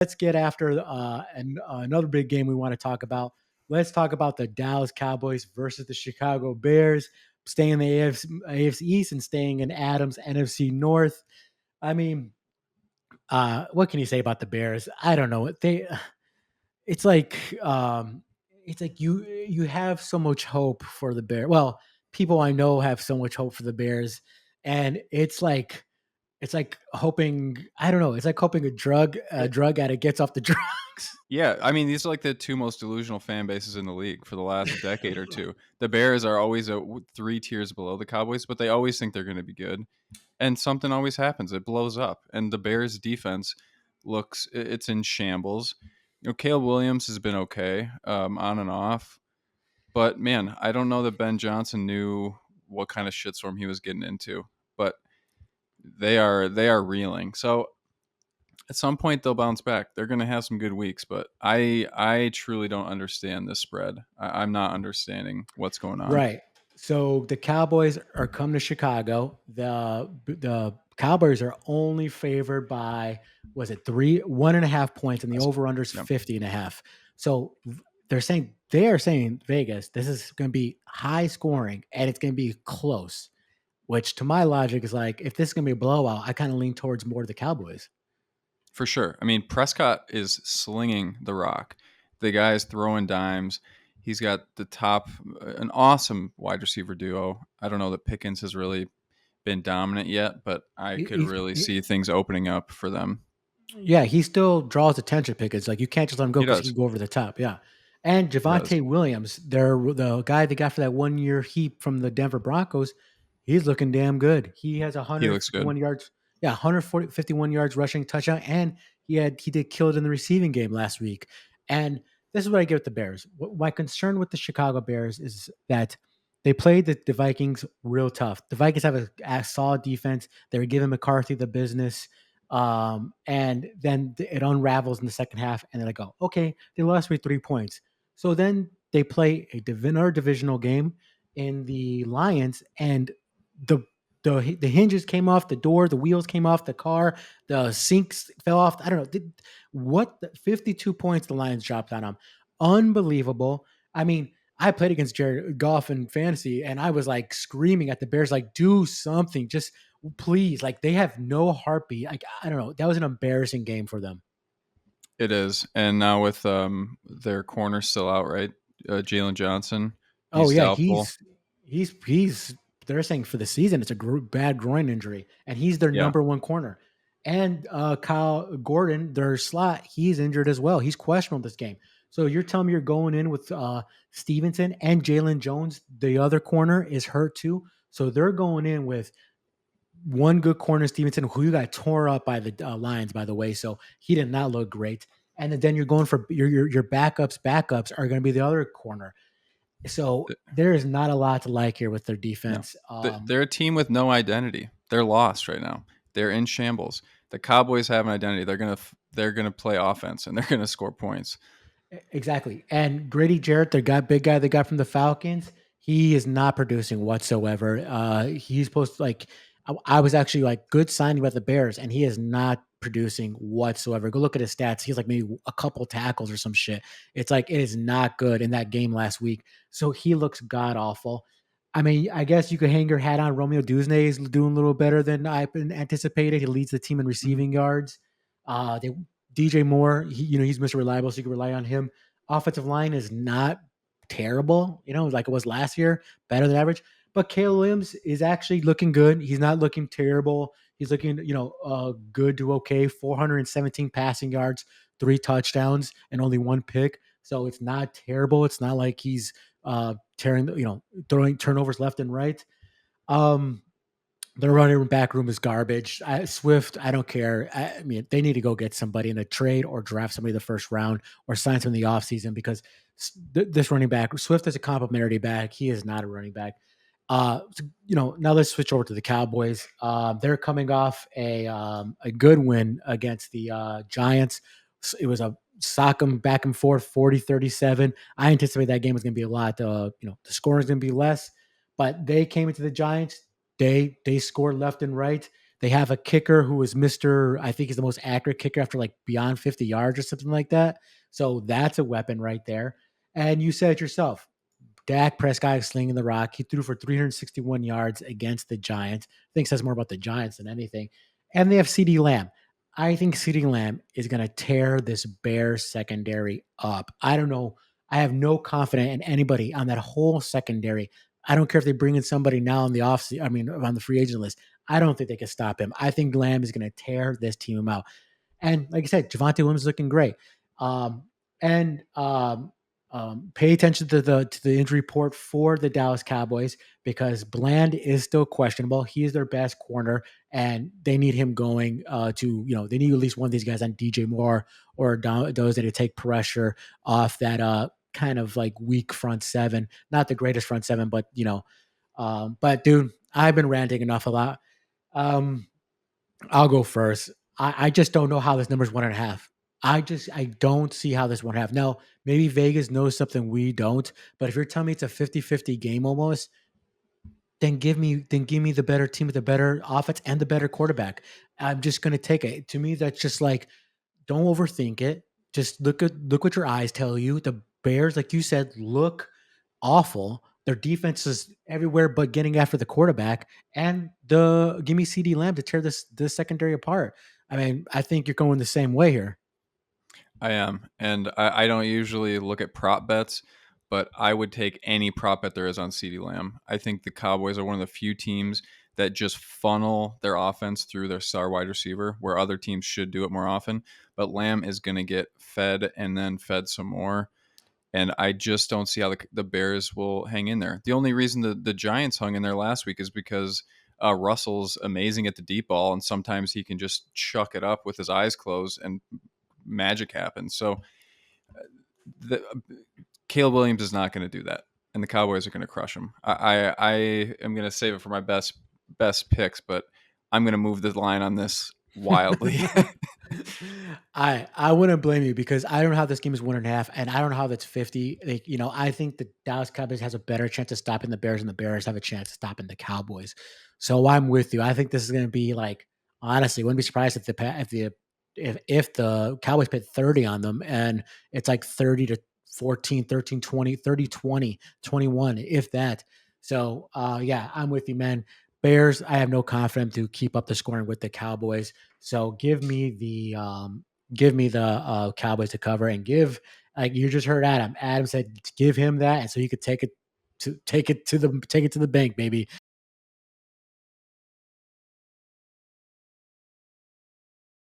let's get after another big game we want to talk about. Let's talk about the Dallas Cowboys versus the Chicago Bears, staying in the AFC East and staying in Adams NFC North. I mean, what can you say about the Bears? I don't know. It's like it's like you have so much hope for the Bears. Well, people I know have so much hope for the Bears, and it's like hoping I don't know. It's like hoping a It, drug addict gets off the drugs. yeah, I mean, these are like the two most delusional fan bases in the league for the last decade or two. The Bears are always three tiers below the Cowboys, but they always think they're going to be good, and something always happens. It blows up, and the Bears' defense it's in shambles. Caleb Williams has been okay, on and off, but man, I don't know that Ben Johnson knew what kind of shitstorm he was getting into. But they are reeling. So at some point they'll bounce back. They're going to have some good weeks, but I truly don't understand this spread. I'm not understanding what's going on. Right. So the Cowboys are coming to Chicago. The Cowboys are only favored by was it 1.5 points, and the over under is Yeah, 50.5. So they are saying Vegas, this is going to be high scoring and it's going to be close. Which to my logic is like, if this is going to be a blowout, I kind of lean towards more of the Cowboys. for sure. I mean, Prescott is slinging the rock. The guy's throwing dimes. He's got an awesome wide receiver duo. I don't know that Pickens has really been dominant yet, but I could really see things opening up for them. Yeah, he still draws attention because like you can't just let him go He because he does. can go over the top. Yeah. And He does. Javante Williams, the guy they got for that 1 year heap from the Denver Broncos, he's looking damn good. He has He looks good. 151 yards. Yeah, 51 yards rushing touchdown. And he did kill it in the receiving game last week. And this is what I get with the Bears. My concern with the Chicago Bears is that they played the Vikings real tough. The Vikings have a solid defense. They were giving McCarthy the business. And then it unravels in the second half, and then I go, okay, they lost me 3 points. So then they play another divisional game in the Lions, and the the hinges came off the door, the wheels came off the car, the sinks fell off. I don't know what 52 points the Lions dropped on them. Unbelievable. I mean, I played against Jared Goff in fantasy, and I was like screaming at the Bears, like, do something, just please. Like they have no heartbeat. Like I don't know. That was an embarrassing game for them. It is, and now with their corner still out, right? Jalen Johnson, Oh he's yeah, doubtful. he's. They're saying for the season it's a bad groin injury, and he's their Yeah, number one corner. And Kyle Gordon, their slot, he's injured as well. He's questionable this game. So you're telling me you're going in with Stevenson and Jalen Jones. The other corner is hurt too. So they're going in with one good corner, Stevenson, who you got tore up by the Lions, by the way. So he did not look great. And then you're going for your backups. Backups are going to be the other corner. So th- there is not a lot to like here with their no, defense. they're a team with no identity. They're lost right now. They're in shambles. The Cowboys have an identity. They're gonna play offense and they're gonna score points. Exactly. And Grady Jarrett, their big guy they got from the Falcons, he is not producing whatsoever. He's supposed to like, I was actually like good signing about the Bears, and he is not producing whatsoever. Go look at his stats. He's like maybe a couple tackles or some shit. It's like it is not good in that game last week. So he looks god awful. I mean, I guess you could hang your hat on Romeo Dusney is doing a little better than I've been anticipated. He leads the team in Mhm. receiving yards. They DJ Moore, he's Mr. Reliable, so you can rely on him. Offensive line is not terrible, like it was last year, better than average. But Caleb Williams is actually looking good. He's not looking terrible. He's looking, good to okay. 417 passing yards, 3 touchdowns, and only one pick. So it's not terrible. It's not like he's throwing turnovers left and right. Um, the running back room is garbage. Swift, I don't care. I mean, they need to go get somebody in a trade or draft somebody in the first round or sign some in the offseason because this running back, Swift is a complimentary back. He is not a running back. Now let's switch over to the Cowboys. They're coming off a good win against the Giants. It was a sock 'em back and forth 40-37. I anticipate that game was going to be a lot. The score is going to be less, but they came into the Giants. They scored left and right. They have a kicker who is Mr. I think he's the most accurate kicker after like beyond 50 yards or something like that. So that's a weapon right there. And you said it yourself, Dak Prescott is slinging the rock. He threw for 361 yards against the Giants. I think it says more about the Giants than anything. And they have CeeDee Lamb. I think CeeDee Lamb is going to tear this Bears secondary up. I don't know. I have no confidence in anybody on that whole secondary. I don't care if they bring in somebody now on the I mean, on the free agent list. I don't think they can stop him. I think Lamb is going to tear this team out. And like I said, Javante Williams is looking great. Um, and pay attention to the injury report for the Dallas Cowboys because Bland is still questionable. He is their best corner, and they need him going they need at least one of these guys on DJ Moore or those that to take pressure off that kind of like weak front seven. Not the greatest front seven, but but dude, I've been ranting enough a lot. Um, I'll go first. I just don't know how this number's 1.5. I don't see how this 1.5. Now, maybe Vegas knows something we don't, but if you're telling me it's a 50-50 game almost, then give me the better team with the better offense and the better quarterback. I'm just gonna take it. To me, that's just like don't overthink it. Just look what your eyes tell you. The Bears, like you said, look awful. Their defense is everywhere but getting after the quarterback. And the give me CD Lamb to tear this secondary apart. I mean, I think you're going the same way here. I am, and I don't usually look at prop bets, but I would take any prop bet there is on CeeDee Lamb. I think the Cowboys are one of the few teams that just funnel their offense through their star wide receiver, where other teams should do it more often. But Lamb is going to get fed and then fed some more, and I just don't see how the Bears will hang in there. The only reason the Giants hung in there last week is because Russell's amazing at the deep ball, and sometimes he can just chuck it up with his eyes closed and magic happens. So the, Caleb Williams is not going to do that, and the Cowboys are going to crush him. I am going to save it for my best picks, but I'm going to move the line on this wildly. I wouldn't blame you because I don't know how this game is 1.5, and I don't know how that's 50. Like, I think the Dallas Cowboys has a better chance of stopping the Bears, and the Bears have a chance of stopping the Cowboys. So I'm with you. I think this is going to be like honestly, wouldn't be surprised if the Cowboys put 30 on them, and it's like 30 to 14, 13, 20, 30, 20, 21, if that. So yeah, I'm with you, man. Bears, I have no confidence to keep up the scoring with the Cowboys. So give me the Cowboys to cover and give like you just heard Adam. Adam said give him that, and so you could take it to the bank, baby.